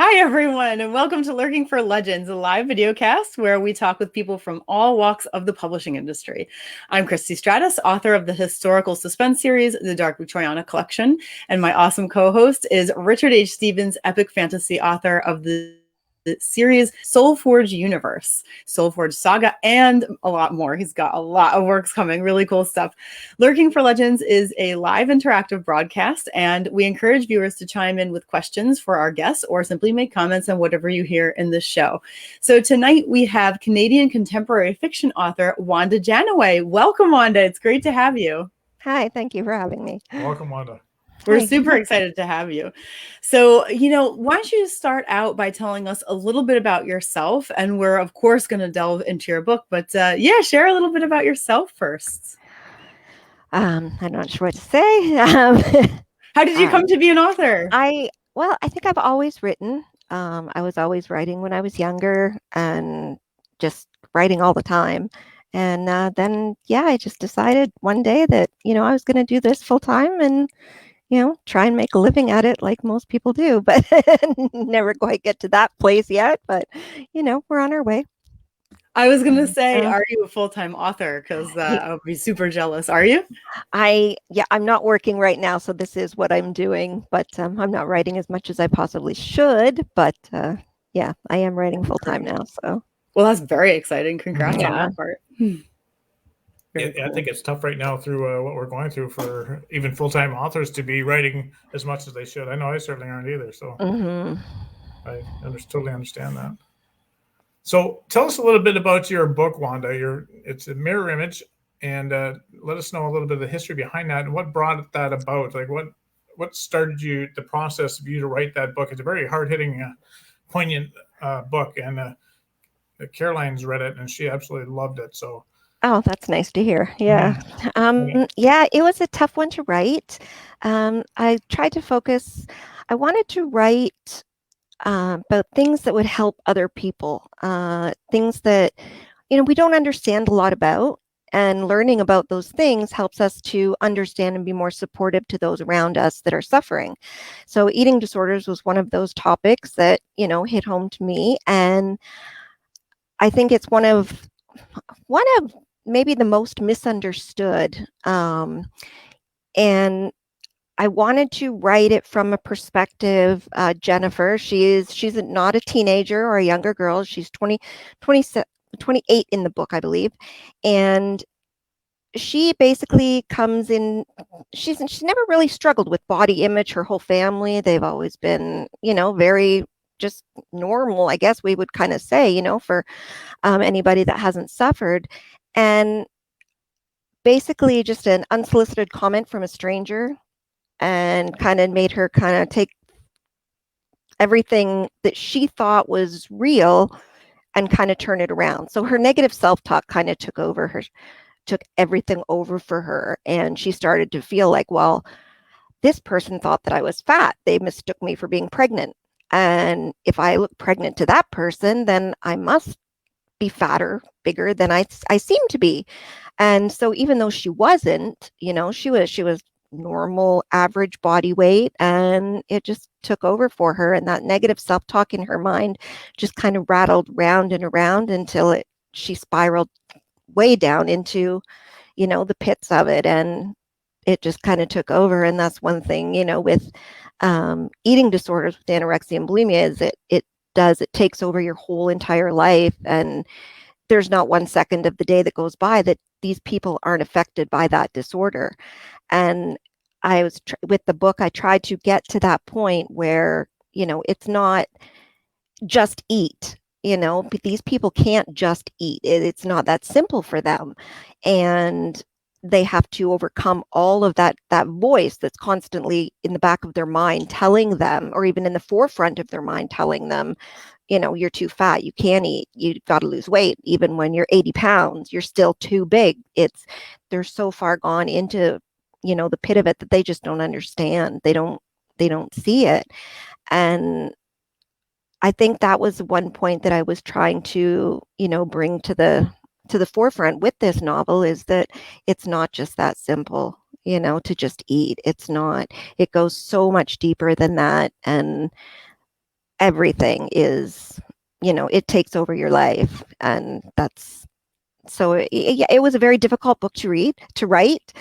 Hi, everyone, and welcome to Lurking for Legends, a live videocast where we talk with people from all walks of the publishing industry. I'm Christy Stratus, author of the historical suspense series, The Dark Victoriana Collection, and my awesome co-host is Richard H. Stevens, epic fantasy author of the series Soulforge Universe, Soulforge Saga, and a lot more. He's got a lot of works coming, really cool stuff. Lurking for Legends is a live interactive broadcast, and we encourage viewers to chime in with questions for our guests or simply make comments on whatever you hear in this show. So tonight we have Canadian contemporary fiction author Wanda Janaway. Welcome, Wanda. It's great to have you. Hi, thank you for having me. Welcome, Wanda. We're super excited to have you. So, why don't you start out by telling us a little bit about yourself? And we're, of course, going to delve into your book. But share a little bit about yourself first. I'm not sure what to say. How did you come to be an author? I think I've always written. I was always writing when I was younger and just writing all the time. And then, I just decided one day that, I was going to do this full time and try and make a living at it like most people do, but never quite get to that place yet. But, we're on our way. I was going to say, are you a full-time author? Because I would be super jealous. Are you? I'm not working right now, so this is what I'm doing, but I'm not writing as much as I possibly should. But I am writing full-time now. So. Well, that's very exciting. Congrats on that part. Cool. I think it's tough right now through what we're going through for even full-time authors to be writing as much as they should. I know I certainly aren't either, so I totally understand that. So tell us a little bit about your book, Wanda. It's a mirror image, and let us know a little bit of the history behind that and what brought that about. Like what started the process of you to write that book? It's a very hard-hitting, poignant book, and Caroline's read it and she absolutely loved it. So. Oh, that's nice to hear. Yeah. It was a tough one to write. I tried to focus. I wanted to write about things that would help other people, things that, we don't understand a lot about, and learning about those things helps us to understand and be more supportive to those around us that are suffering. So eating disorders was one of those topics that, hit home to me. And I think it's one of maybe the most misunderstood. And I wanted to write it from a perspective, Jennifer, she's not a teenager or a younger girl. She's 28 in the book, I believe. And she basically comes in, she's never really struggled with body image. Her whole family, they've always been, very just normal, I guess we would kind of say, for anybody that hasn't suffered. And basically just an unsolicited comment from a stranger and kind of made her kind of take everything that she thought was real and kind of turn it around. So her negative self-talk kind of took everything over for her. And she started to feel like, well, this person thought that I was fat. They mistook me for being pregnant. And if I look pregnant to that person, then I must be fatter, bigger than I seem to be. And so even though she wasn't, she was normal, average body weight, and it just took over for her. And that negative self-talk in her mind just kind of rattled round and around until she spiraled way down into, the pits of it. And it just kind of took over. And that's one thing, with eating disorders, with anorexia and bulimia, is it takes over your whole entire life. And there's not 1 second of the day that goes by that these people aren't affected by that disorder. And I was with the book, I tried to get to that point where, it's not just eat, but these people can't just eat. It's not that simple for them. And they have to overcome all of that voice that's constantly in the back of their mind telling them, or even in the forefront of their mind telling them, you're too fat, you can't eat, you've got to lose weight. Even when you're 80 pounds, you're still too big. They're so far gone into, the pit of it that they just don't understand. They don't see it. And I think that was one point that I was trying to, bring to the forefront with this novel, is that it's not just that simple, to just eat. It's not. It goes so much deeper than that. And everything is, it takes over your life. And that's, so yeah, it was a very difficult book to write.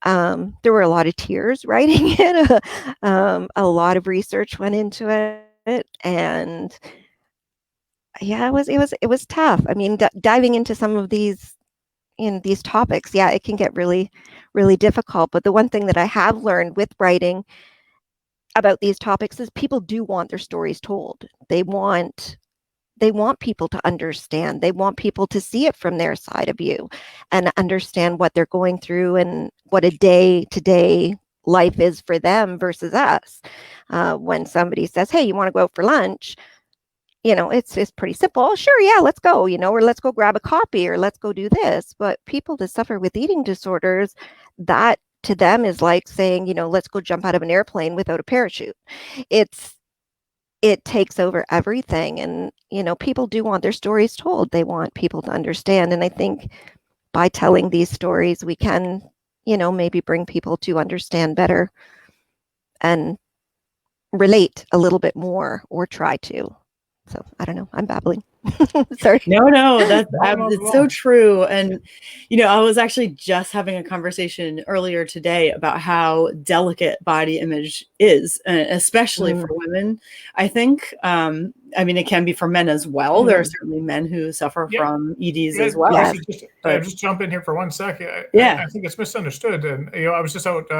There were a lot of tears writing it. A lot of research went into it, and yeah, it was tough. I mean, diving into some of these topics, yeah, it can get really, really difficult. But the one thing that I have learned with writing about these topics is people do want their stories told. They want people to understand. They want people to see it from their side of view and understand what they're going through and what a day-to-day life is for them versus us. When somebody says, hey, you want to go out for lunch? It's pretty simple. Oh, sure, yeah, let's go, or let's go grab a coffee, or let's go do this. But people that suffer with eating disorders, that to them is like saying, let's go jump out of an airplane without a parachute. It takes over everything. And, people do want their stories told. They want people to understand. And I think by telling these stories, we can, maybe bring people to understand better and relate a little bit more, or try to. So I don't know. I'm babbling. Sorry. No, that's it's so true. And, I was actually just having a conversation earlier today about how delicate body image is, especially for women. I think, it can be for men as well. There are certainly men who suffer from EDs as well. Just jump in here for 1 second. I think it's misunderstood. And, I was just out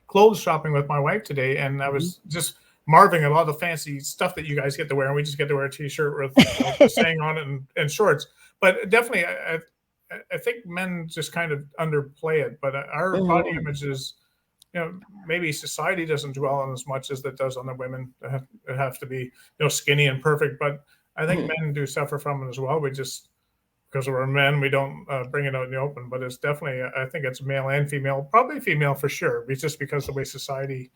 clothes shopping with my wife today, and I was just marveling at all the fancy stuff that you guys get to wear, and we just get to wear a t-shirt with a saying on it and shorts. But definitely, I think men just kind of underplay it. But our body image is, maybe society doesn't dwell on as much as it does on the women. It have to be, skinny and perfect. But I think men do suffer from it as well. We just, because we're men, we don't bring it out in the open. But it's definitely, I think it's male and female, probably female for sure. It's just because the way society.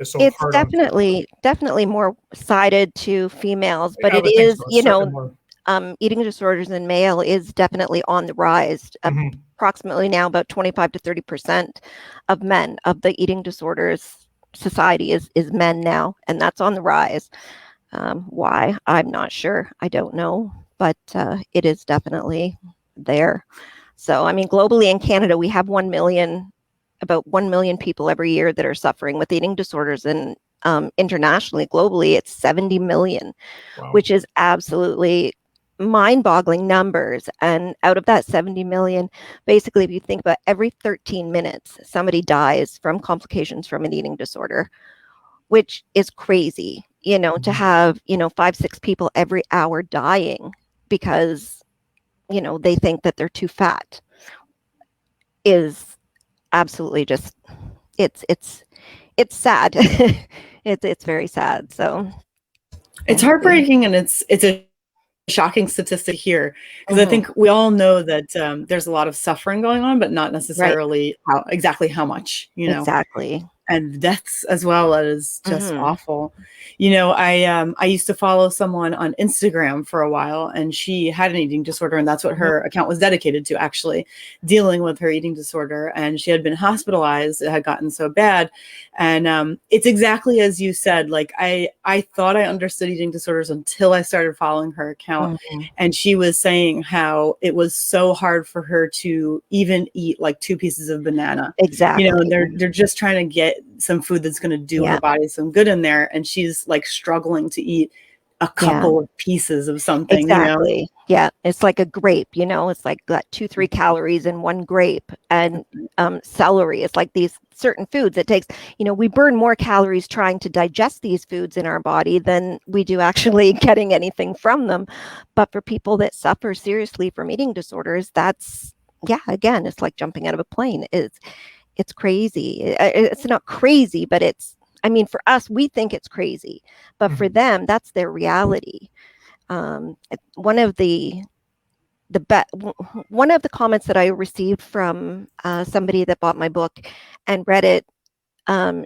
It's definitely more sided to females, but it is, eating disorders in male is definitely on the rise. Approximately now about 25 to 30% of men of the eating disorders society is men now, and that's on the rise. Why? I'm not sure. I don't know, but it is definitely there. So, globally in Canada, we have about 1 million people every year that are suffering with eating disorders, and internationally, globally, it's 70 million, which is absolutely mind-boggling numbers. And out of that 70 million, basically, if you think about every 13 minutes, somebody dies from complications from an eating disorder, which is crazy, to have, 5-6 people every hour dying because, they think that they're too fat is absolutely just it's sad. it's very sad. So it's heartbreaking, and it's a shocking statistic here, because I think we all know that there's a lot of suffering going on, but not necessarily exactly how much, exactly. And deaths as well. That is just awful. I used to follow someone on Instagram for a while, and she had an eating disorder, and that's what her account was dedicated to, actually dealing with her eating disorder. And she had been hospitalized. It had gotten so bad. And it's exactly as you said. Like, I thought I understood eating disorders until I started following her account. And she was saying how it was so hard for her to even eat like 2 pieces of banana. Exactly. They're just trying to get some food that's going to do her body some good in there, and she's like struggling to eat a couple of pieces of something. Exactly. Yeah, it's like a grape. It's like got 2-3 calories in one grape. And celery, it's like these certain foods. It takes, we burn more calories trying to digest these foods in our body than we do actually getting anything from them. But for people that suffer seriously from eating disorders, that's, again, it's like jumping out of a plane. It's crazy. It's not crazy, but for us, we think it's crazy, but for them, that's their reality. One of the comments that I received from somebody that bought my book and read it,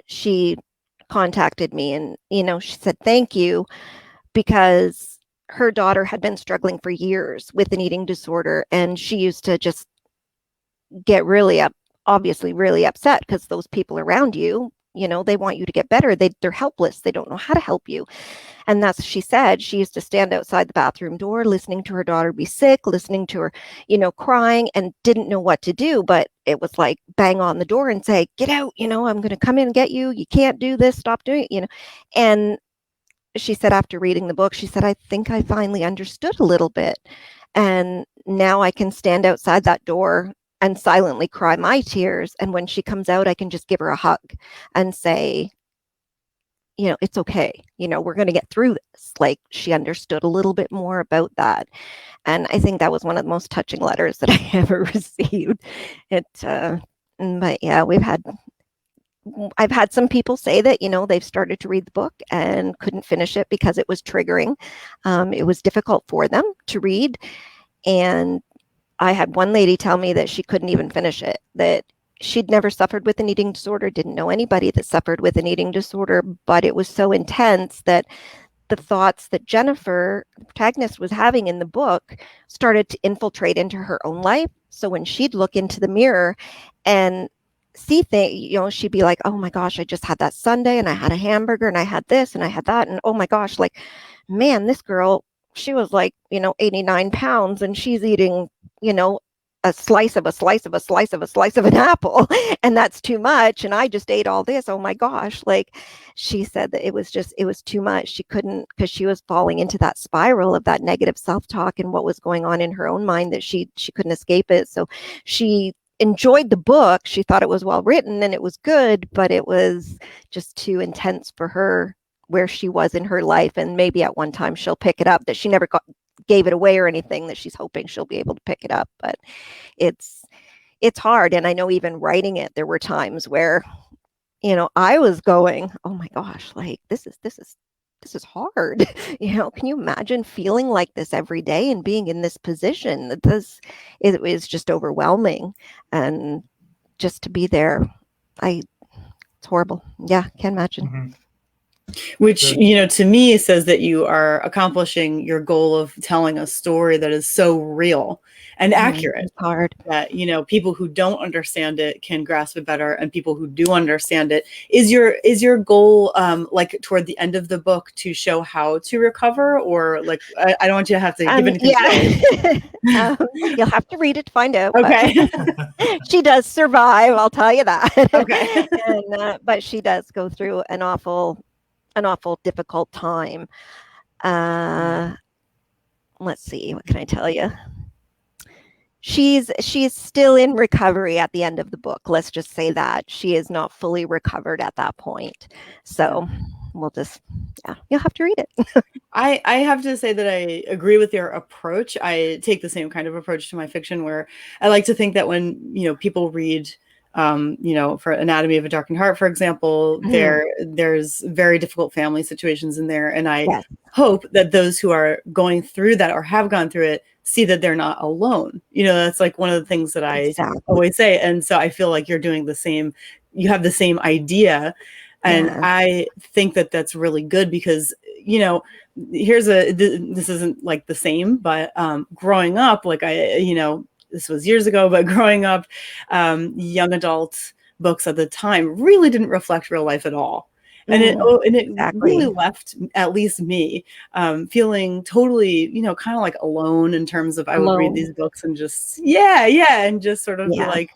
she contacted me, and she said thank you, because her daughter had been struggling for years with an eating disorder, and she used to just get obviously really upset because those people around you they want you to get better. They're helpless. They don't know how to help you. And she said she used to stand outside the bathroom door, listening to her daughter be sick, listening to her, crying, and didn't know what to do. But it was like bang on the door and say, get out, I'm going to come in and get you. You can't do this. Stop doing it, And she said after reading the book, she said, I think I finally understood a little bit. And now I can stand outside that door and silently cry my tears. And when she comes out, I can just give her a hug and say, it's okay. We're going to get through this. Like, she understood a little bit more about that. And I think that was one of the most touching letters that I ever received. But yeah, I've had some people say that, they've started to read the book and couldn't finish it because it was triggering. It was difficult for them to read. And I had one lady tell me that she couldn't even finish it, that she'd never suffered with an eating disorder, didn't know anybody that suffered with an eating disorder, but it was so intense that the thoughts that Jennifer, the protagonist, was having in the book started to infiltrate into her own life. So when she'd look into the mirror and see things, she'd be like, oh my gosh, I just had that sundae and I had a hamburger and I had this and I had that. And oh my gosh, like, man, this girl, she was like, 89 pounds and she's eating, a slice of a slice of a slice of a slice of an apple. And that's too much. And I just ate all this. Oh my gosh. Like, she said that it was too much. She couldn't, because she was falling into that spiral of that negative self-talk and what was going on in her own mind, that she couldn't escape it. So she enjoyed the book. She thought it was well written and it was good, but it was just too intense for her where she was in her life. And maybe at one time she'll pick it up, that she never gave it away or anything, that she's hoping she'll be able to pick it up. But it's hard. And I know even writing it, there were times where, I was going, oh my gosh, like this is hard. Can you imagine feeling like this every day and being in this position? It was just overwhelming. And just to be there, it's horrible. Yeah, can't imagine. Mm-hmm. Which, to me says that you are accomplishing your goal of telling a story that is so real and accurate. It's hard. That, people who don't understand it can grasp it better, and people who do understand it. Is your goal, like toward the end of the book, to show how to recover, or like, I don't want you to have to give any you'll have to read it to find out. Okay. She does survive, I'll tell you that. Okay. But she does go through an awful difficult time. Let's see, what can I tell you? She's still in recovery at the end of the book. Let's just say that she is not fully recovered at that point. So we'll just, you'll have to read it. I have to say that I agree with your approach. I take the same kind of approach to my fiction, where I like to think that when, people read, for Anatomy of a Darkened Heart, for example, there's very difficult family situations in there. And I hope that those who are going through that or have gone through it see that they're not alone. That's like one of the things that I always say. And so I feel like you're doing the same, you have the same idea. And I think that that's really good because, this isn't like the same, but growing up, like this was years ago, but growing up, young adult books at the time really didn't reflect real life at all. And it really left, at least me, feeling totally, kind of like alone in terms of, I would read these books and just, and just sort of be like,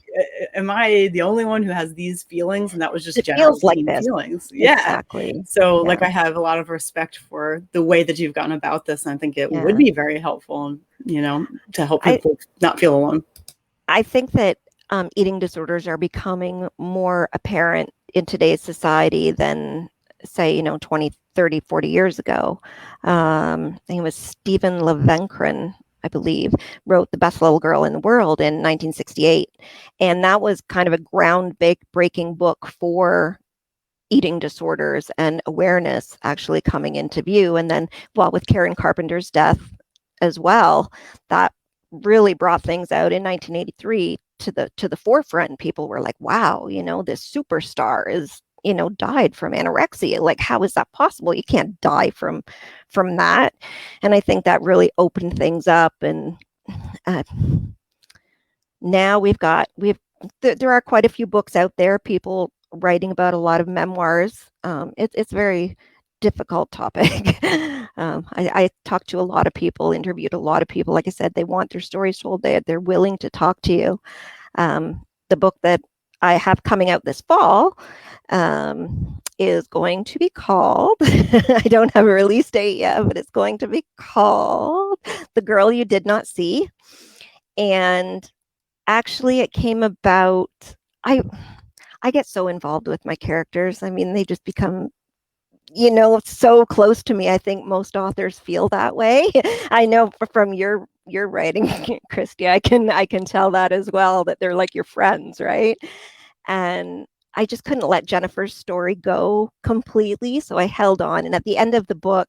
am I the only one who has these feelings? And that was just general feelings. Yeah. Exactly. So like, I have a lot of respect for the way that you've gone about this. And I think it would be very helpful, to help people not feel alone. I think that eating disorders are becoming more apparent in today's society than, say, 20, 30, 40 years ago. I think it was Stephen Levenkron, I believe, wrote The Best Little Girl in the World in 1968. And that was kind of a groundbreaking book for eating disorders and awareness actually coming into view. And then, with Karen Carpenter's death as well, that really brought things out in 1983 to the forefront. People were like, wow, this superstar is, died from anorexia. Like, how is that possible? You can't die from that. And I think that really opened things up. And now there are quite a few books out there. People writing about a lot of memoirs. It's very difficult topic. I talked to a lot of people, interviewed a lot of people. Like I said, they want their stories told. They're willing to talk to you. The book that I have coming out this fall is going to be called, I don't have a release date yet, but it's going to be called The Girl You Did Not See. And actually it came about, I get so involved with my characters. I mean, they just become, so close to me. I think most authors feel that way. I know from your writing, Christy, I can tell that as well, that they're like your friends, right? And I just couldn't let Jennifer's story go completely, so I held on. And at the end of the book,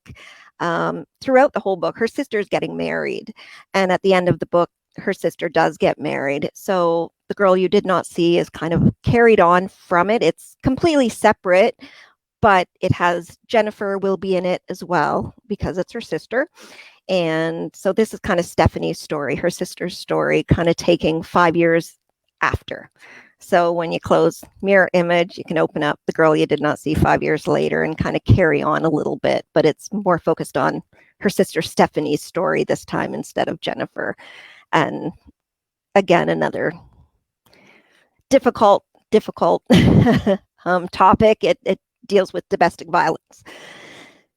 throughout the whole book, her sister's getting married, and at the end of the book, her sister does get married. So The Girl You Did Not See is kind of carried on from it. It's completely separate, but it has Jennifer will be in it as well because it's her sister. And so this is kind of Stephanie's story, her sister's story, kind of taking 5 years after. So when you close Mirror Image, you can open up The Girl You Did Not See 5 years later and kind of carry on a little bit, but it's more focused on her sister Stephanie's story this time instead of Jennifer. And again, another difficult topic. It deals with domestic violence.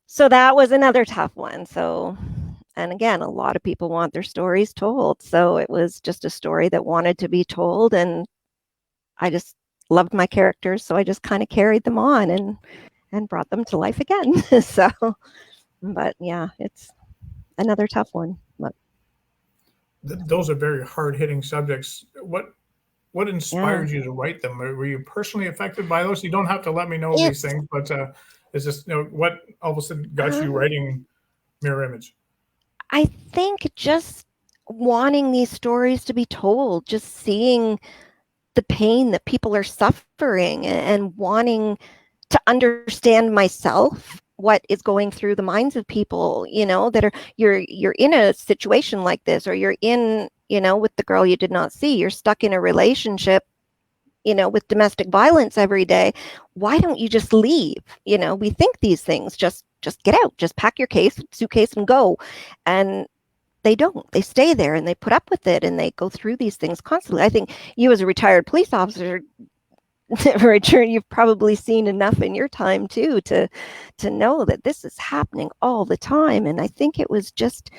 So that was another tough one. So, and again, a lot of people want their stories told. So it was just a story that wanted to be told, and I just loved my characters. So I just kind of carried them on and brought them to life again. So, but yeah, it's another tough one. But those are very hard-hitting subjects. What inspired you to write them? Were you personally affected by those? You don't have to let me know these things, but is this what all of a sudden got you writing Mirror Image? I think just wanting these stories to be told, just seeing the pain that people are suffering and wanting to understand myself, what is going through the minds of people, that are you're in a situation like this, or you're in, with The Girl You Did Not See, you're stuck in a relationship, with domestic violence every day. Why don't you just leave? We think these things, just get out, just pack your suitcase and go. And they don't. They stay there and they put up with it and they go through these things constantly. I think you as a retired police officer, very sure you've probably seen enough in your time too to know that this is happening all the time. And I think it was just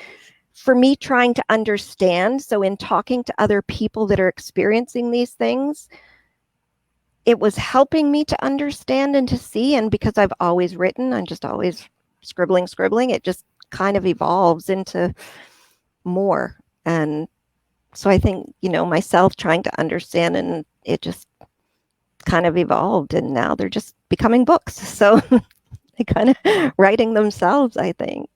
for me trying to understand. So in talking to other people that are experiencing these things, it was helping me to understand and to see. And because I've always written, I'm just always scribbling, it just kind of evolves into more. And so I think, myself trying to understand, and it just kind of evolved, and now they're just becoming books. So they kind of writing themselves, I think.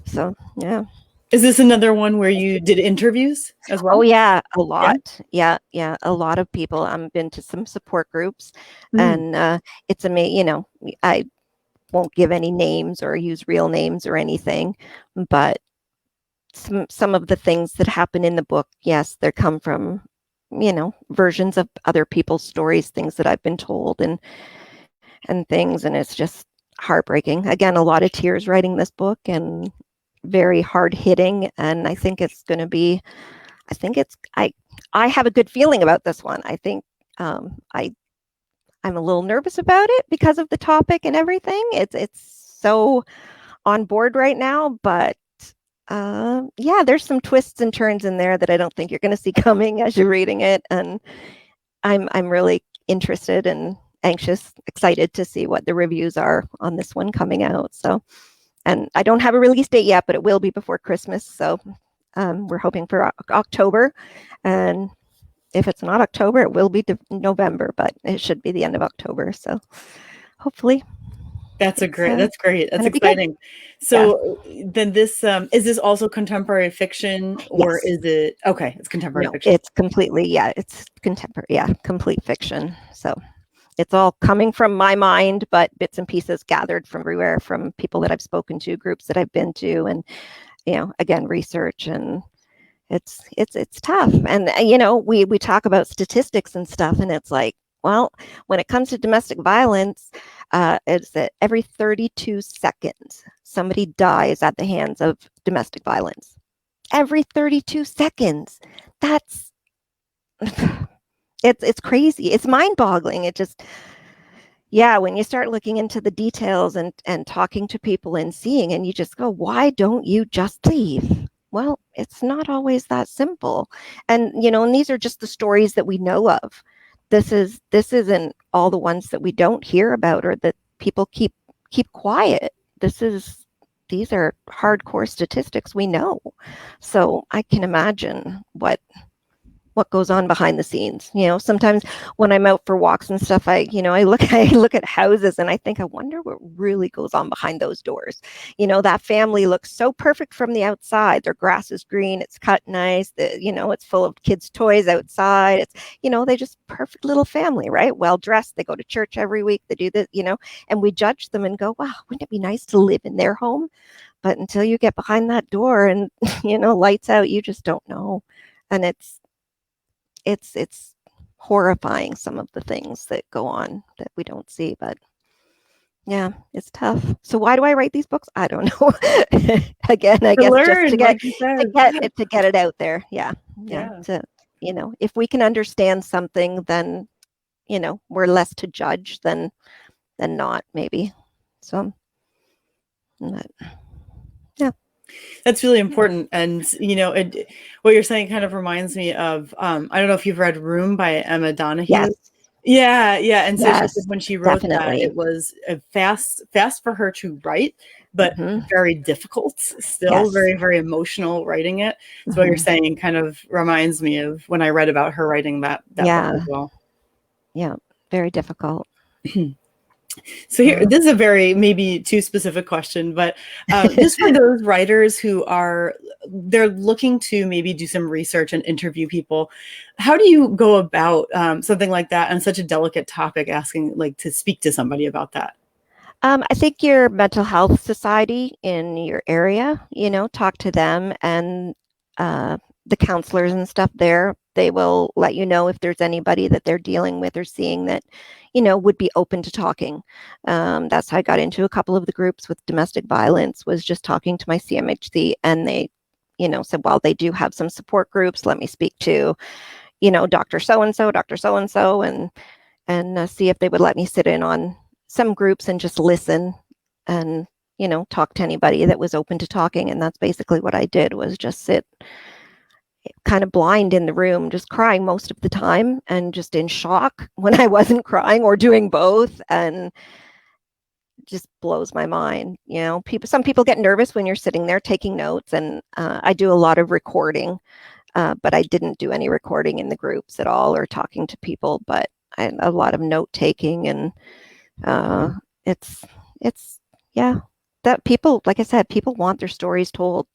So, yeah. Is this another one where you did interviews as well? Oh, yeah, a lot. Yeah. A lot of people. I've been to some support groups, and it's amazing. I won't give any names or use real names or anything, but some of the things that happen in the book, yes, they come from, versions of other people's stories, things that I've been told and things. And it's just heartbreaking. Again, a lot of tears writing this book, and very hard hitting. And I think it's going to be, I have a good feeling about this one. I think I'm a little nervous about it because of the topic and everything. It's so on board right now, but there's some twists and turns in there that I don't think you're going to see coming as you're reading it. And I'm really interested and anxious, excited to see what the reviews are on this one coming out. So, and I don't have a release date yet, but it will be before Christmas. So we're hoping for October. And if it's not October, it will be November, but it should be the end of October. So hopefully. That's great. That's exciting. So then this, is this also contemporary fiction, or is it, okay, it's contemporary fiction. It's completely, it's contemporary, complete fiction. So it's all coming from my mind, but bits and pieces gathered from everywhere, from people that I've spoken to, groups that I've been to, and, again, research. And it's tough. And, we talk about statistics and stuff, and it's like, Well, when it comes to domestic violence, it's that every 32 seconds, somebody dies at the hands of domestic violence. Every 32 seconds. That's, it's crazy. It's mind-boggling. It just, yeah, when you start looking into the details and talking to people and seeing, and you just go, why don't you just leave? Well, it's not always that simple. And, and these are just the stories that we know of. This isn't all the ones that we don't hear about or that people keep quiet. These are hardcore statistics we know. So I can imagine what goes on behind the scenes. Sometimes when I'm out for walks and stuff, I look at houses and I think, I wonder what really goes on behind those doors. That family looks so perfect from the outside. Their grass is green, it's cut nice, it's full of kids' toys outside. It's, they just perfect little family, right? Well dressed, they go to church every week, they do this, and we judge them and go, wow, wouldn't it be nice to live in their home? But until you get behind that door and, lights out, you just don't know. And it's horrifying, some of the things that go on that we don't see, but yeah, it's tough. So why do I write these books? I don't know. Again, I guess learn, just to get it out there. Yeah. To, if we can understand something, then we're less to judge than not, maybe. So but, yeah. That's really important. And, what you're saying kind of reminds me of, I don't know if you've read Room by Emma Donoghue. Yes. Yeah. And so yes, she said when she wrote definitely. that, it was fast for her to write, but very difficult, still very, very emotional writing it. So what you're saying kind of reminds me of when I read about her writing that book as well. Yeah, very difficult. So here, this is a very maybe too specific question, but just for those writers who they're looking to maybe do some research and interview people, how do you go about something like that on such a delicate topic, asking to speak to somebody about that? I think your mental health society in your area, talk to them, and the counselors and stuff there, they will let you know if there's anybody that they're dealing with or seeing that, would be open to talking. That's how I got into a couple of the groups with domestic violence, was just talking to my CMHC, and they, said, well, they do have some support groups. Let me speak to, Dr. So-and-so, and see if they would let me sit in on some groups and just listen and, talk to anybody that was open to talking. And that's basically what I did, was just sit kind of blind in the room, just crying most of the time and just in shock when I wasn't crying, or doing both. And just blows my mind. Some people get nervous when you're sitting there taking notes, and I do a lot of recording, but I didn't do any recording in the groups at all or talking to people, but a lot of note taking. And it's that people, like I said, people want their stories told.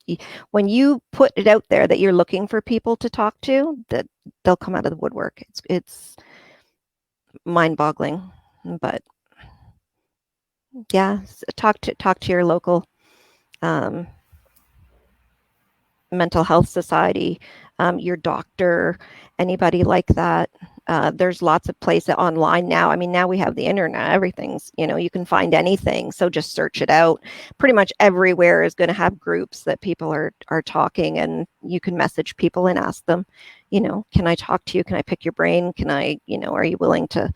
When you put it out there that you're looking for people to talk to, that they'll come out of the woodwork. It's mind-boggling. But yeah, talk to your local mental health society, your doctor, anybody like that. There's lots of places online now. I mean, now we have the internet, everything's, you can find anything. So just search it out. Pretty much everywhere is going to have groups that people are talking, and you can message people and ask them, can I talk to you? Can I pick your brain? Can I, are you willing to?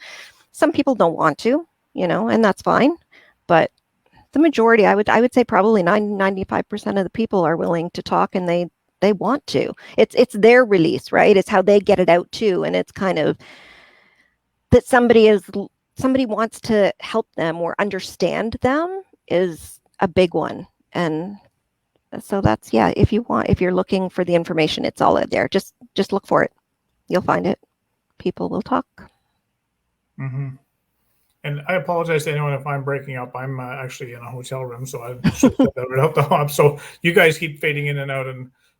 Some people don't want to, and that's fine. But the majority, I would say probably 95% of the people are willing to talk, and they want to. It's their release, right? It's how they get it out too. And it's kind of that somebody wants to help them or understand them is a big one. And so that's, if you're looking for the information, it's all out there. Just look for it. You'll find it. People will talk. And I apologize to anyone if I'm breaking up. I'm actually in a hotel room, so I should set that right out the hop. So you guys keep fading in and out.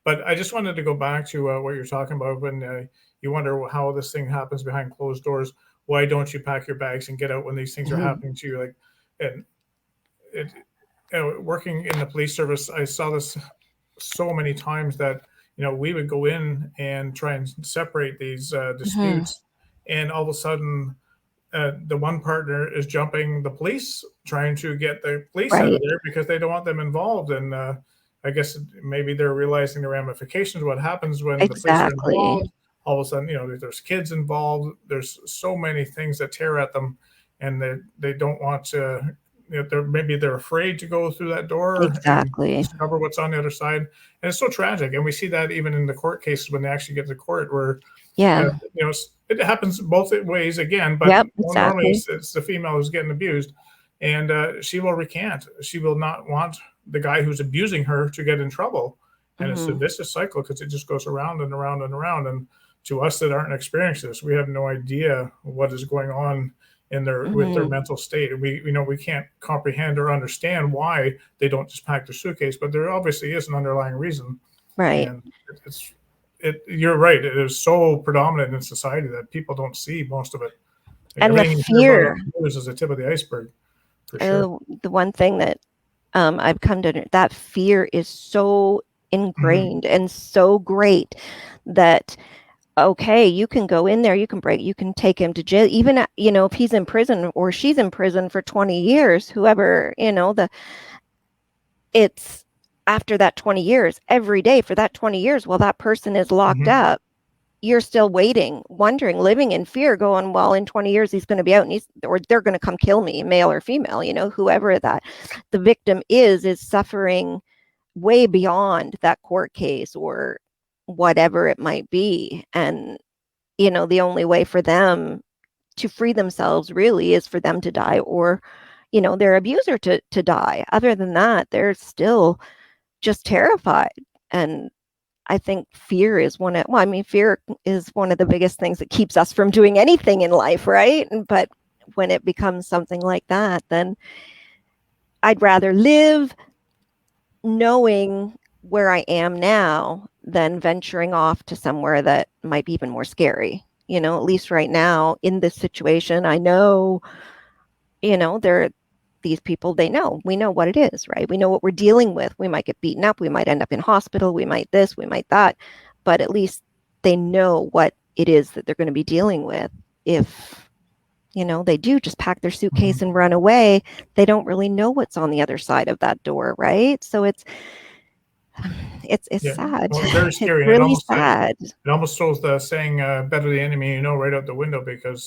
But I just wanted to go back to what you're talking about when you wonder how this thing happens behind closed doors. Why don't you pack your bags and get out when these things are happening to you? Working in the police service, I saw this so many times that we would go in and try and separate these disputes, and all of a sudden the one partner is jumping the police, trying to get the police out of there because they don't want them involved. And I guess maybe they're realizing the ramifications, what happens when the police are involved. All of a sudden, there's kids involved. There's so many things that tear at them, and they don't want to. Maybe they're afraid to go through that door and discover what's on the other side. And it's so tragic. And we see that even in the court cases when they actually get to court, where it happens both ways again. But normally it's the female who's getting abused, and she will recant. She will not want the guy who's abusing her to get in trouble. And it's a vicious cycle because it just goes around and around and around. And to us that aren't experiencing this, we have no idea what is going on in their with their mental state. We can't comprehend or understand why they don't just pack their suitcase, but there obviously is an underlying reason. Right. And you're right. It is so predominant in society that people don't see most of it. And the fear is a tip of the iceberg. For sure. The one thing that I've come to, that fear is so ingrained and so great that okay, you can go in there, you can take him to jail, even if he's in prison or she's in prison for 20 years, whoever, it's after that 20 years, every day for that 20 years while that person is locked up, you're still waiting, wondering, living in fear, going, well, in 20 years he's going to be out and or they're going to come kill me, male or female, whoever that the victim is suffering way beyond that court case or whatever it might be. And the only way for them to free themselves really is for them to die or their abuser to die. Other than that, they're still just terrified. And I think fear is fear is one of the biggest things that keeps us from doing anything in life, right? But when it becomes something like that, then I'd rather live knowing where I am now than venturing off to somewhere that might be even more scary. At least right now in this situation, I know, these people, we know what it is, right? We know what we're dealing with. We might get beaten up. We might end up in hospital. We might this, we might that, but at least they know what it is that they're going to be dealing with. If, they do just pack their suitcase and run away, they don't really know what's on the other side of that door. Right. So it's sad. Well, it's very scary. It's really sad. It almost throws the saying better the enemy right out the window because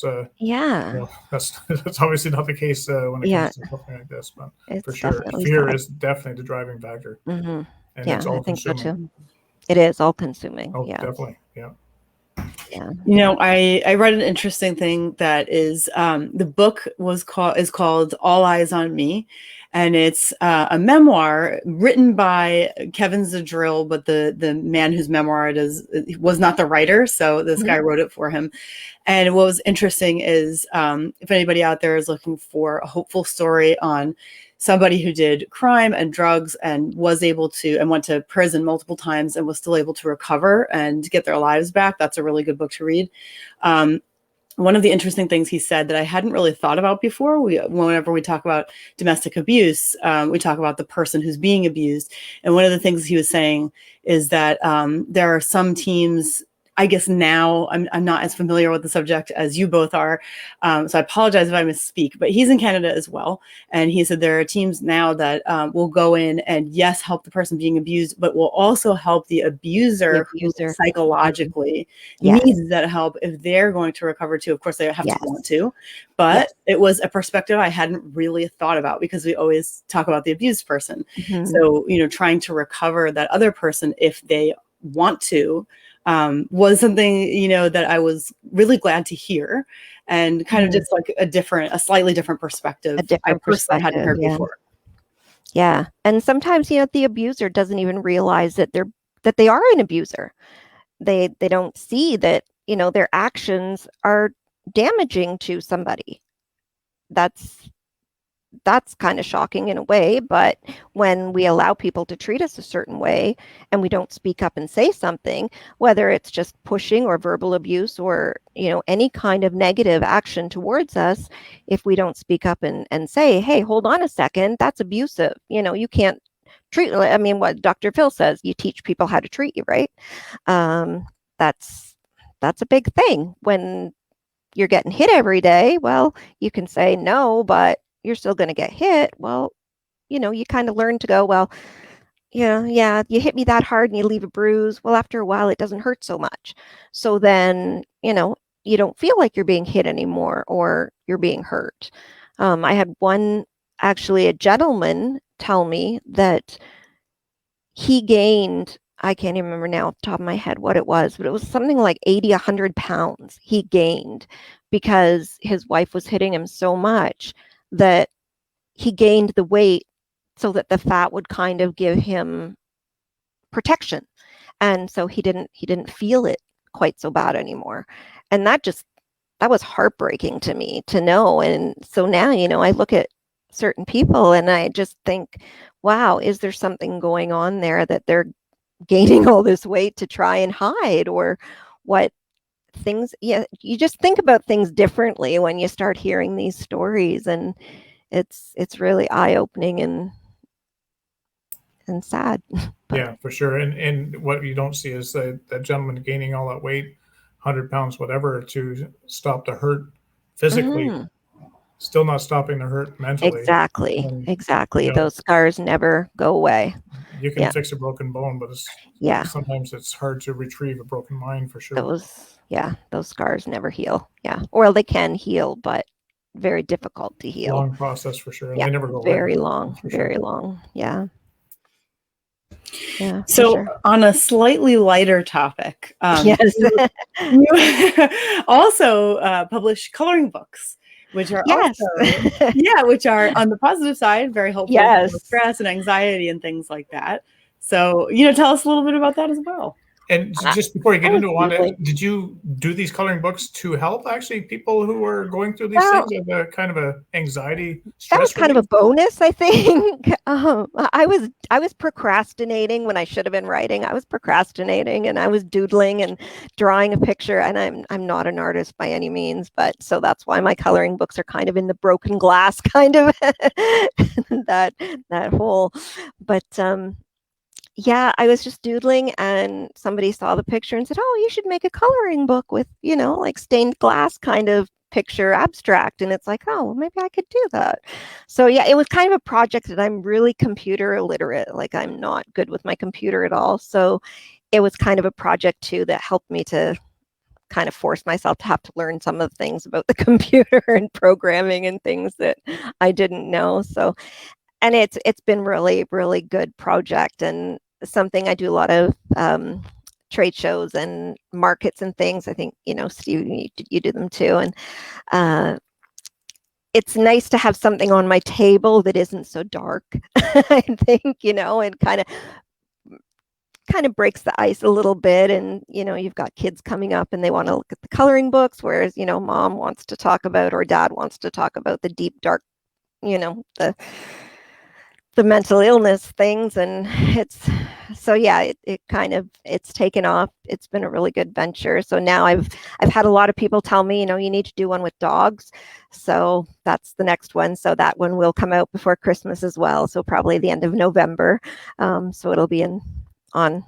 that's obviously not the case when it comes to something like this. But it's for sure, fear is definitely the driving factor. And it's all I think consuming. so too. It is all consuming. Oh, definitely. Yeah. I read an interesting thing that is the book is called All Eyes on Me, and it's a memoir written by Kevin Zadrill, but the man whose memoir it is was not the writer, so this guy wrote it for him. And what was interesting is if anybody out there is looking for a hopeful story on somebody who did crime and drugs and was able to and went to prison multiple times and was still able to recover and get their lives back, that's a really good book to read. One of the interesting things he said that I hadn't really thought about before, whenever we talk about domestic abuse, we talk about the person who's being abused. And one of the things he was saying is that there are some teams, I guess now I'm not as familiar with the subject as you both are. So I apologize if I misspeak, but he's in Canada as well. And he said there are teams now that will go in and help the person being abused, but will also help the abuser psychologically needs that help if they're going to recover too. Of course, they have to want to, but it was a perspective I hadn't really thought about because we always talk about the abused person. So, trying to recover that other person if they want to, was something, that I was really glad to hear and kind of just like a slightly different perspective. I hadn't heard before. Yeah. And sometimes, the abuser doesn't even realize that they are an abuser. They don't see that, their actions are damaging to somebody. That's kind of shocking in a way, but when we allow people to treat us a certain way and we don't speak up and say something, whether it's just pushing or verbal abuse or, any kind of negative action towards us, if we don't speak up and say, hey, hold on a second, that's abusive. You can't treat, what Dr. Phil says, you teach people how to treat you, right? That's a big thing when you're getting hit every day. Well, you can say no, but you're still going to get hit. Well, you kind of learn to go, well, yeah, you hit me that hard and you leave a bruise. Well, after a while, it doesn't hurt so much. So then, you don't feel like you're being hit anymore or you're being hurt. I had a gentleman tell me that he gained, I can't even remember now off the top of my head what it was, but it was something like 80, 100 pounds he gained because his wife was hitting him so much that he gained the weight so that the fat would kind of give him protection. And so he didn't feel it quite so bad anymore. And that was heartbreaking to me to know. And so now, I look at certain people and I just think, wow, is there something going on there that they're gaining all this weight to try and hide, or what things? Yeah, you just think about things differently when you start hearing these stories, and it's really eye-opening and sad. Yeah, for sure. And what you don't see is that gentleman gaining all that weight, 100 pounds, whatever, to stop the hurt physically, still not stopping the hurt mentally. Exactly. Those scars never go away. You can fix a broken bone, but sometimes it's hard to retrieve a broken mind, for sure. Those scars never heal. Yeah. Or they can heal, but very difficult to heal. Long process, for sure. And they never go away. Very long. Yeah. Yeah. So sure. On a slightly lighter topic, yes. you also publish coloring books, which are which are on the positive side, very helpful for stress and anxiety and things like that. So, tell us a little bit about that as well. And just before you get into it, Wanda, did you do these coloring books to help actually people who are going through these things as a kind of a anxiety stress? That was kind of a bonus, I think. I was procrastinating when I should have been writing. I was procrastinating and I was doodling and drawing a picture, and I'm not an artist by any means, but so that's why my coloring books are kind of in the broken glass kind of that hole. But yeah, I was just doodling and somebody saw the picture and said, oh, you should make a coloring book with, like stained glass kind of picture abstract. And it's like, oh, well, maybe I could do that. So yeah, it was kind of a project that I'm really computer illiterate. Like I'm not good with my computer at all. So it was kind of a project too that helped me to kind of force myself to have to learn some of the things about the computer and programming and things that I didn't know. So, and it's been really, really good project and something I do a lot of trade shows and markets and things. I think, Steve, you do them too. And it's nice to have something on my table that isn't so dark, I think, and kind of breaks the ice a little bit. And, you've got kids coming up and they want to look at the coloring books, whereas, mom wants to talk about, or dad wants to talk about the deep, dark, the mental illness things. And it's taken off. It's been a really good venture. So now I've had a lot of people tell me, you need to do one with dogs. So that's the next one. So that one will come out before Christmas as well. So probably the end of November. So it'll be on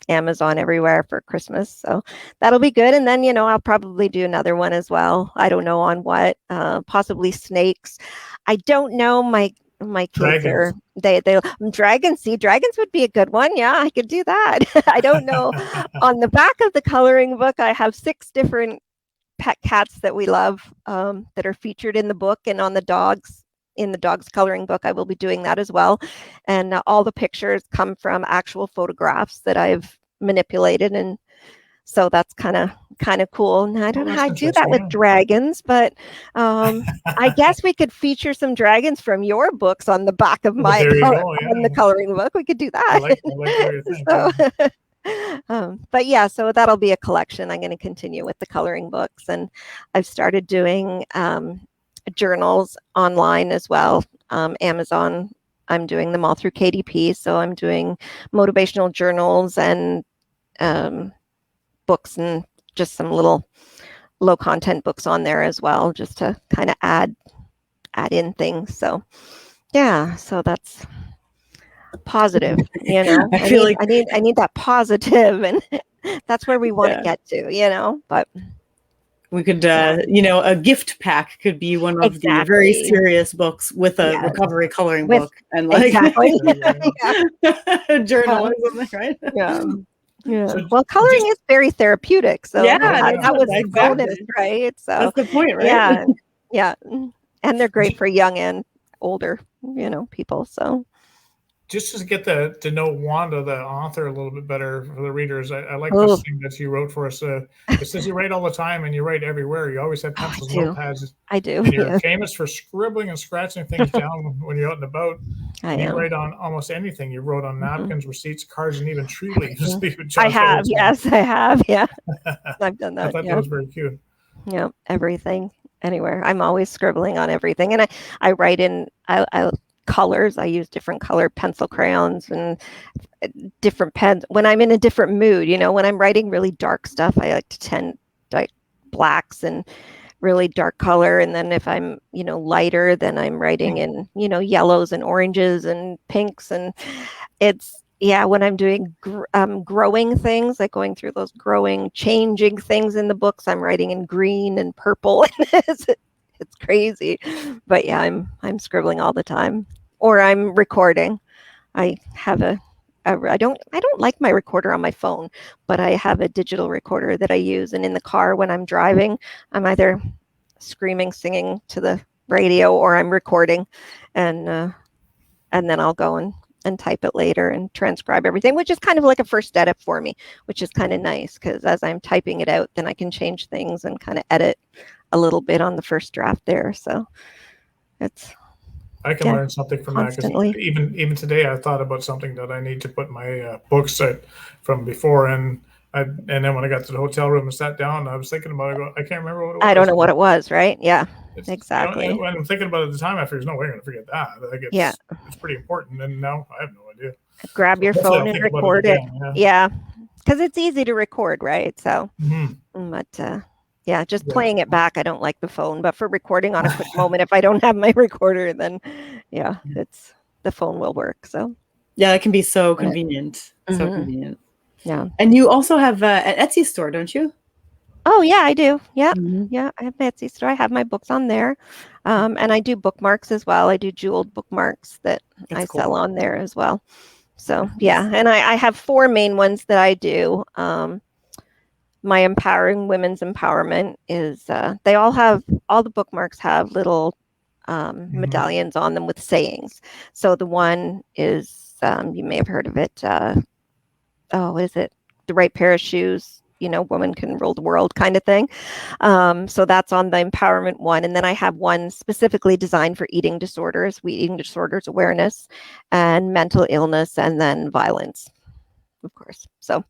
Amazon everywhere for Christmas. So that'll be good. And then, I'll probably do another one as well. I don't know on what, possibly snakes. I don't know. My kids are dragons. See, dragons would be a good one. Yeah, I could do that. I don't know. On the back of the coloring book, I have 6 different pet cats that we love that are featured in the book, and on the dogs, in the dogs coloring book, I will be doing that as well. And all the pictures come from actual photographs that I've manipulated, and so that's kind of cool. And I don't know how I do that with dragons, but I guess we could feature some dragons from your books on the back of my on the coloring book. We could do that. I like but yeah, so that'll be a collection. I'm going to continue with the coloring books, and I've started doing journals online as well. Amazon, I'm doing them all through KDP, so I'm doing motivational journals and books and just some little low content books on there as well, just to kind of add in things. So yeah, so that's positive, I feel like I need that positive, and that's where we want to get to, but We could, a gift pack could be one of the very serious books with a recovery coloring book and like journalism, right? Yeah. Yeah. Well, coloring is very therapeutic. So that was the bonus, right? So that's the point, right? Yeah. Yeah. And they're great for young and older, people. So just to get to know Wanda, the author, a little bit better for the readers, I like this thing that you wrote for us. It says you write all the time and you write everywhere. You always have pencils and notepads. I do. And you're famous for scribbling and scratching things down when you're out and about. You write on almost anything. You wrote on napkins, receipts, cards, and even tree leaves. I have. Yes, I have. Yeah. I've done that. I thought that was very cute. Yeah. Everything. Anywhere. I'm always scribbling on everything. And I write in, I colors. I use different colored pencil crayons and different pens when I'm in a different mood. When I'm writing really dark stuff, I like to tend like blacks and really dark color. And then if I'm, lighter, then I'm writing in, yellows and oranges and pinks. And it's, when I'm doing growing things, like going through those changing things in the books, I'm writing in green and purple. It's crazy, but I'm scribbling all the time, or I'm recording. I have I don't like my recorder on my phone, but I have a digital recorder that I use. And in the car when I'm driving, I'm either screaming, singing to the radio, or I'm recording, and then I'll go and type it later and transcribe everything, which is kind of like a first edit for me, which is kind of nice because as I'm typing it out, then I can change things and kind of edit a little bit on the first draft there. So I can learn something from constantly. That, because even today I thought about something that I need to put my books from before, and then when I got to the hotel room and sat down, I was thinking about it. I can't remember what it was. I don't know what it was, right? Yeah, exactly. When I'm thinking about it at the time, I figured, no way I'm going to forget that. Like it's pretty important, and now I have no idea. Grab your phone and record it. Yeah, because it's easy to record, right? So, but just playing it back, I don't like the phone. But for recording on a quick moment, if I don't have my recorder, then it's the phone will work. So it can be so convenient. So convenient. Yeah. And you also have an Etsy store, don't you? Oh yeah, I do. Yeah. Yeah. I have an Etsy store. I have my books on there. And I do bookmarks as well. I do jeweled bookmarks that I sell on there as well. So and I have 4 main ones that I do. My Empowering Women's Empowerment is all the bookmarks have little medallions on them with sayings. So the one is you may have heard of it. What is it? The right pair of shoes, woman can rule the world kind of thing. So that's on the empowerment one. And then I have one specifically designed for eating disorders awareness, and mental illness, and then violence, of course. So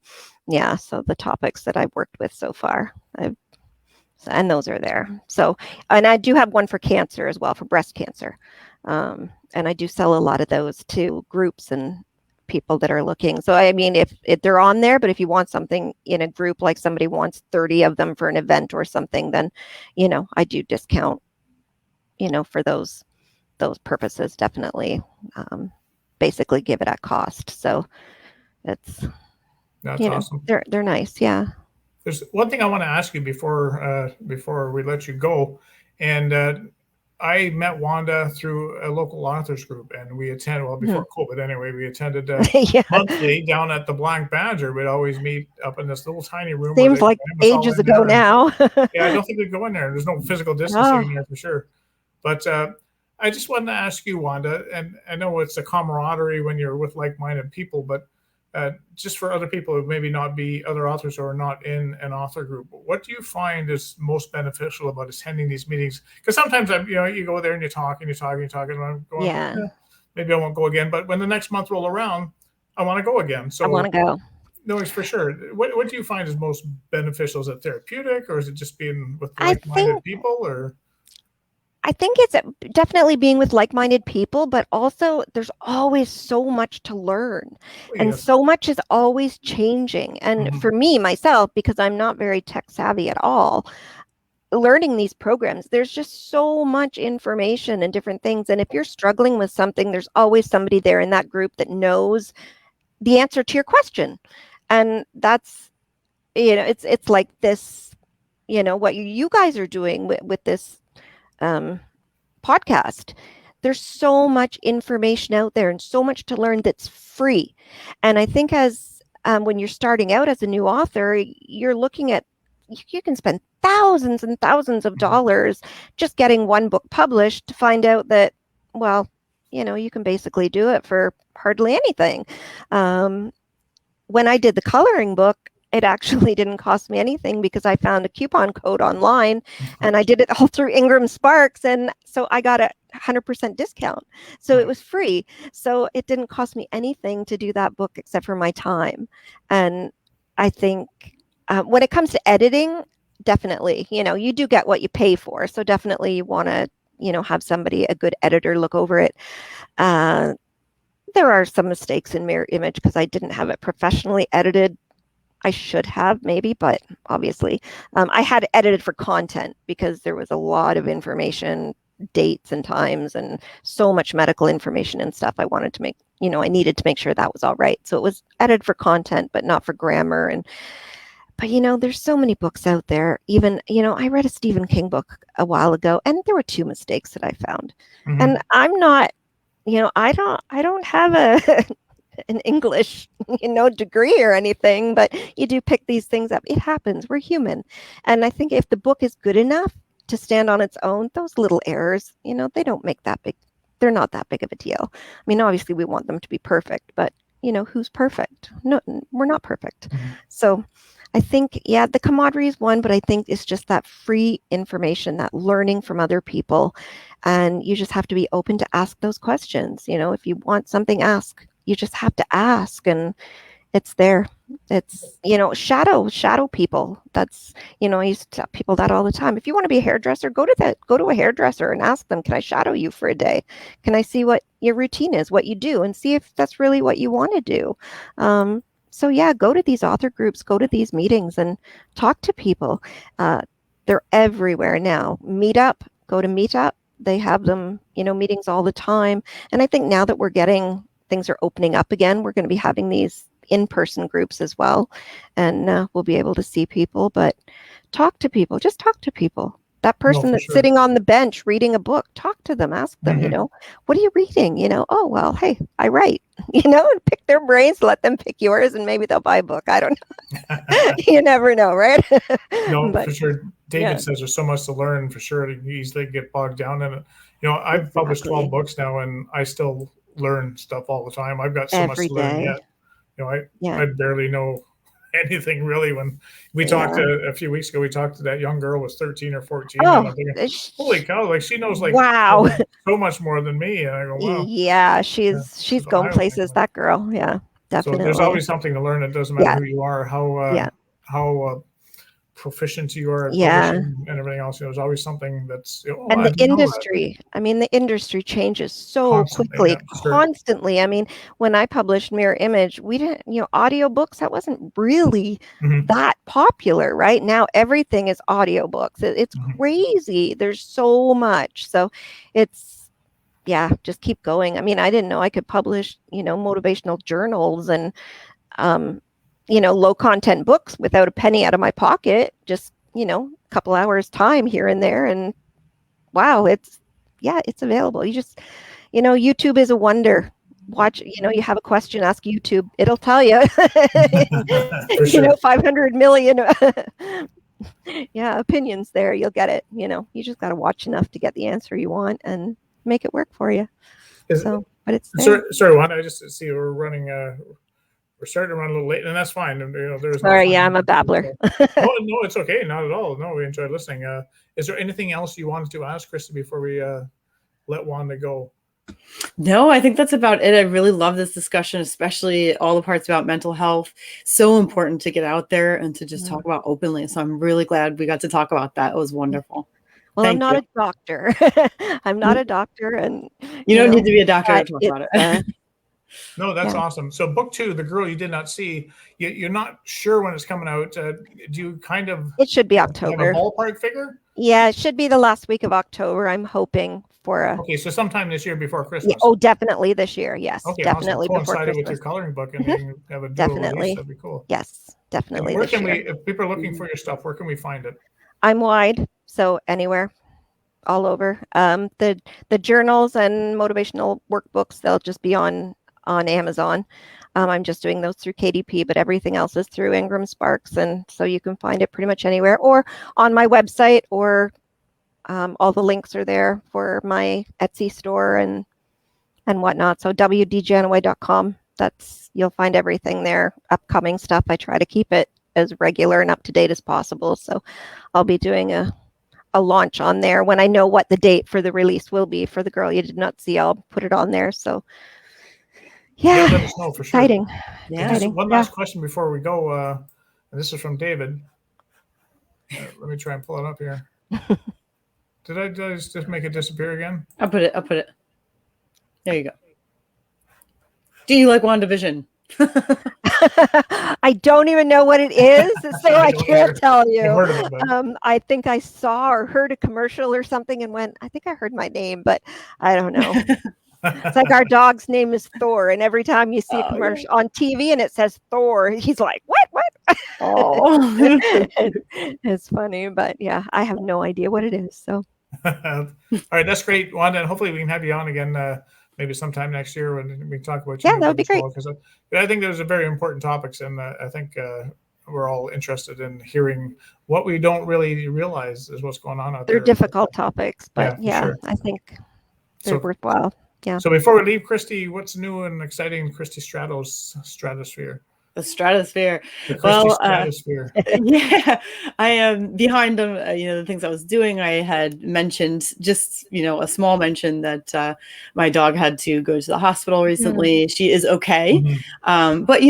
so the topics that I've worked with so far, and those are there. So, and I do have one for cancer as well, for breast cancer. And I do sell a lot of those to groups and people that are looking. So I mean, if they're on there, but if you want something in a group, like somebody wants 30 of them for an event or something, then I do discount for those purposes, definitely. Basically give it at cost. So that's awesome. They're nice. Yeah. There's one thing I want to ask you before we let you go, and I met Wanda through a local authors group, and we attended, before COVID anyway, we attended monthly down at the Black Badger. We'd always meet up in this little tiny room. Seems like ages ago now. I don't think we'd go in there. There's no physical distancing in there for sure. But I just wanted to ask you, Wanda, and I know it's a camaraderie when you're with like-minded people, but just for other people who maybe not be other authors or not in an author group, what do you find is most beneficial about attending these meetings? Because sometimes you go there and you talk and I'm going, maybe I won't go again. But when the next month roll around, I want to go again. So I want to go. No, it's for sure. What do you find is most beneficial? Is it therapeutic, or is it just being with like-minded people? Or I think it's definitely being with like-minded people, but also there's always so much to learn, and so much is always changing. And for me, myself, because I'm not very tech savvy at all, learning these programs, there's just so much information and different things. And if you're struggling with something, there's always somebody there in that group that knows the answer to your question. And that's, it's like this, what you guys are doing with this podcast. There's so much information out there and so much to learn that's free. And I think as when you're starting out as a new author, you're looking at, you can spend thousands and thousands of dollars just getting one book published to find out that, well, you can basically do it for hardly anything. When I did the coloring book, it actually didn't cost me anything because I found a coupon code online and I did it all through Ingram Sparks. And so I got a 100% discount. So it was free. So it didn't cost me anything to do that book except for my time. And I think when it comes to editing, definitely, you do get what you pay for. So definitely you want to, have somebody, a good editor, look over it. There are some mistakes in Mirror Image because I didn't have it professionally edited. I should have maybe, but obviously I had it edited for content because there was a lot of information, dates and times, and so much medical information and stuff. I wanted to make, I needed to make sure that was all right. So it was edited for content, but not for grammar. But there's so many books out there. Even, I read a Stephen King book a while ago, and there were 2 mistakes that I found. Mm-hmm. And I'm not, I don't have an English, degree or anything, but you do pick these things up. It happens. We're human. And I think if the book is good enough to stand on its own, those little errors, they don't make that big. They're not that big of a deal. I mean, obviously we want them to be perfect, but who's perfect? No, we're not perfect. Mm-hmm. So I think, the camaraderie is one, but I think it's just that free information, that learning from other people. And you just have to be open to ask those questions. If you want something, ask. You just have to ask, and it's there. It's, shadow people. That's, I used to tell people that all the time. If you want to be a hairdresser, go to a hairdresser and ask them, can I shadow you for a day? Can I see what your routine is, what you do, and see if that's really what you want to do? So go to these author groups, go to these meetings and talk to people. They're everywhere now. Meetup, go to Meetup. They have them, meetings all the time. And I think now that things are opening up again, we're going to be having these in-person groups as well. And we'll be able to see people, but talk to people, just talk to people. That person that's sitting on the bench reading a book, talk to them, ask them, what are you reading? Oh, well, hey, I write, and pick their brains, let them pick yours, and maybe they'll buy a book. I don't know. You never know, right? No, but, for sure. David says there's so much to learn, for sure. You easily get bogged down in it. I've published 12 books now, and I still learn stuff all the time. I've got so much to learn yet. I barely know anything really. When we talked a few weeks ago, we talked to that young girl was 13 or 14. Oh, and I'm thinking, holy cow! Like she knows wow, so much more than me. And I go, wow. Yeah, she's going places. That girl, definitely. So there's always something to learn. It doesn't matter who you are, how proficient you are at publishing and everything else. There's always something that's and the industry. I mean, the industry changes so quickly, constantly. I mean, when I published Mirror Image, we didn't, audiobooks, that wasn't really that popular. Right now, everything is audiobooks. It's crazy. There's so much. So it's just keep going. I mean, I didn't know I could publish, motivational journals and low content books without a penny out of my pocket, just, a couple hours time here and there. And wow, it's available. You just, YouTube is a wonder. Watch, you have a question, ask YouTube. It'll tell you, 500 million opinions there. You'll get it. You just got to watch enough to get the answer you want and make it work for you. But it's sorry, Wanda, I just see we're running we're starting to run a little late, and that's fine. There's sorry, I'm a babbler. No, it's okay. Not at all. No, we enjoyed listening. Is there anything else you wanted to ask, Krista, before we let Wanda go? No, I think that's about it. I really love this discussion, especially all the parts about mental health. So important to get out there and to just talk about openly. So I'm really glad we got to talk about that. It was wonderful. Well, I'm not a doctor. I'm not a doctor, and you don't need to be a doctor to talk about it. No, that's awesome. So book 2, The Girl You Did Not See, you're not sure when it's coming out. Do you kind of... It should be October. Have a ballpark figure? Yeah, it should be the last week of October. I'm hoping for a... Okay, so sometime this year before Christmas. Yeah, definitely this year, yes. Okay, definitely awesome. Before Christmas. With your coloring book and you can have a definitely. release. That'd be cool. Yes, definitely. And where can we, if people are looking for your stuff, where can we find it? I'm wide, so anywhere, all over. The journals and motivational workbooks, they'll just be on Amazon. I'm just doing those through KDP, but everything else is through Ingram Sparks, and so you can find it pretty much anywhere, or on my website, or all the links are there for my Etsy store and whatnot. So wdjanaway.com. You'll find everything there. Upcoming stuff. I try to keep it as regular and up to date as possible. So I'll be doing a launch on there when I know what the date for the release will be. For The Girl You Did Not See, I'll put it on there. So yeah, let us know for sure. Exciting. Yeah. Just one last question before we go, and this is from David. Let me try and pull it up here. Did I just make it disappear again? I'll put it. There you go. Do you like WandaVision? I don't even know what it is, so I can't tell you. It, I think I saw or heard a commercial or something and went, I think I heard my name, but I don't know. It's like our dog's name is Thor, and every time you see a commercial on TV and it says Thor, he's like, what? Oh, it's funny, but yeah, I have no idea what it is. So, all right, that's great, Wanda, and hopefully we can have you on again. Maybe sometime next year when we talk about that would be great. Because I think those are very important topics, and I think we're all interested in hearing what we don't really realize is what's going on out there. They're difficult topics, but sure. I think they're worthwhile. Yeah. So before we leave, Christy, what's new and exciting in Christy Strato's stratosphere? The stratosphere. The Christy stratosphere. Yeah, I am behind the things I was doing. I had mentioned just, a small mention that my dog had to go to the hospital recently. Mm-hmm. She is okay. Mm-hmm. But,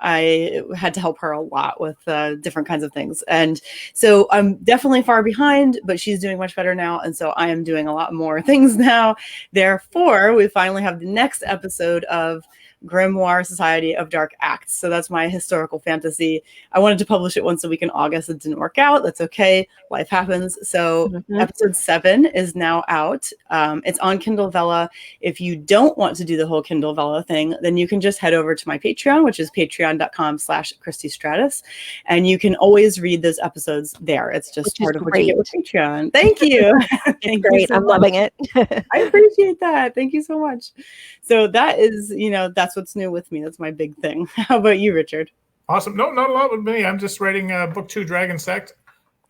I had to help her a lot with different kinds of things. And so I'm definitely far behind, but she's doing much better now. And so I am doing a lot more things now. Therefore, we finally have the next episode of Grimoire Society of Dark Acts. So that's my historical fantasy. I wanted to publish it once a week in August. It didn't work out. That's okay. Life happens. So episode 7 is now out. It's on Kindle Vella. If you don't want to do the whole Kindle Vella thing, then you can just head over to my Patreon, which is patreon.com/Christy Stratus. And you can always read those episodes there. It's just part of what you get with Patreon. Thank you. Thank great. I'm loving it. I appreciate that. Thank you so much. So that is, that's what's new with me. That's my big thing. How about you, Richard? Awesome. No, not a lot with me. I'm just writing book 2, Dragon Sect,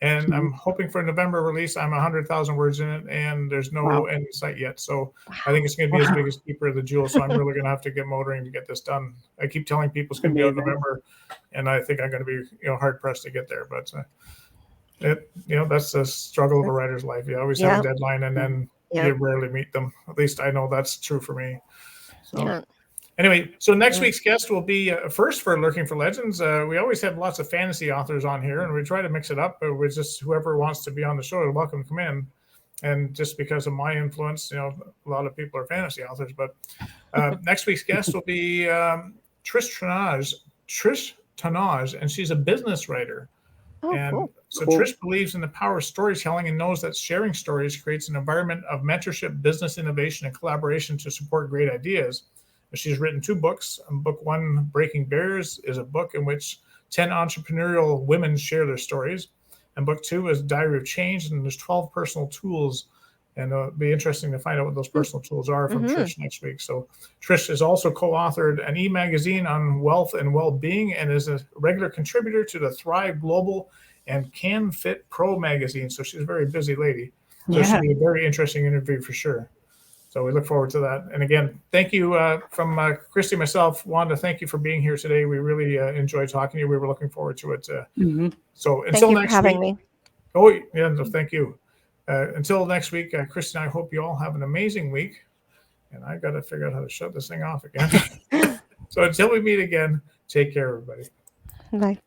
and I'm hoping for a November release. I'm 100,000 words in it, and there's no end in sight yet. So I think it's going to be as big as Keeper of the Jewel. So I'm really going to have to get motoring to get this done. I keep telling people it's going to be out in November, and I think I'm going to be hard pressed to get there. But that's the struggle of a writer's life. You always have a deadline, and then you rarely meet them. At least I know that's true for me. So. Anyway, so next week's guest will be first for Lurking for Legends. We always have lots of fantasy authors on here, and we try to mix it up. But with just whoever wants to be on the show, you're welcome to come in. And just because of my influence, a lot of people are fantasy authors. But next week's guest will be Trish Tanaj, and she's a business writer. Cool. Trish believes in the power of storytelling and knows that sharing stories creates an environment of mentorship, business innovation, and collaboration to support great ideas. She's written 2 books. Book 1, Breaking Barriers, is a book in which 10 entrepreneurial women share their stories. And book 2 is Diary of Change, and there's 12 personal tools. And it'll be interesting to find out what those personal tools are from Trish next week. So Trish has also co-authored an e-magazine on wealth and well-being and is a regular contributor to the Thrive Global and Can Fit Pro magazine. So she's a very busy lady. So it should be a very interesting interview for sure. So we look forward to that. And again, thank you from Christy, myself, Wanda, thank you for being here today. We really enjoyed talking to you. We were looking forward to it. So until next week. Thank you for having me. Oh, yeah, no, thank you. Until next week, Christy and I hope you all have an amazing week. And I got to figure out how to shut this thing off again. So until we meet again, take care, everybody. Bye.